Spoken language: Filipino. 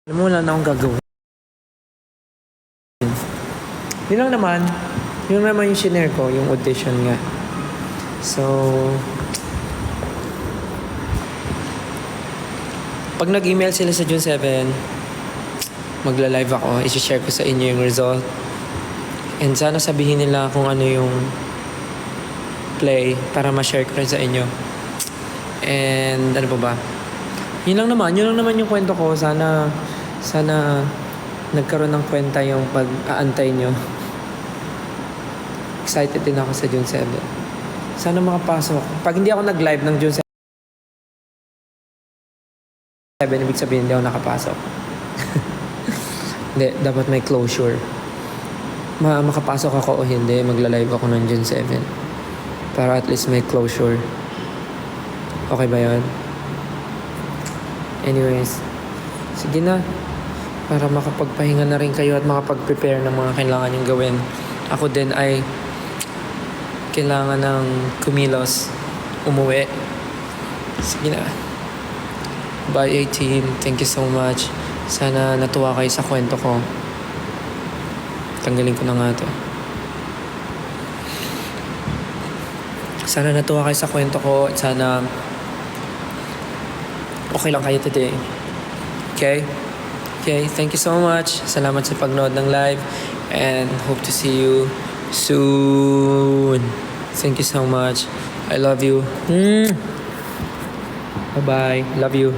Alam mo, wala na akong gagawin. Yun lang naman. Yun naman yung shinare ko, yung audition nga. So, pag nag-email sila sa June 7, magla-live ako. I-share ko sa inyo yung result. And sana sabihin nila kung ano yung play para ma-share ko rin sa inyo. And ano pa ba? Yun lang naman yung kwento ko. Sana nagkaroon ng kwenta yung pag-aantay nyo. Excited din ako sa June 7. Sana makapasok. Pag hindi ako nag-live ng June 7, ibig sabihin hindi ako nakapasok. Hindi, dapat may closure. Makapasok ako o hindi, magla-live ako ng June 7. Para at least may closure. Okay ba yun? Anyways, sige na. Para makapagpahinga na rin kayo at makapag-prepare ng mga kailangan niyong gawin. Ako din ay kailangan ng kumilos, umuwi. Sige na. Bye 18. Thank you so much. Sana natuwa kayo sa kwento ko. Tanggalin ko na nga to. Sana natuwa kayo sa kwento ko at sana okay lang kayo today. Okay? Okay, thank you so much. Salamat sa pagnood ng live and hope to see you soon. Thank you so much. I love you. Bye-bye. Love you.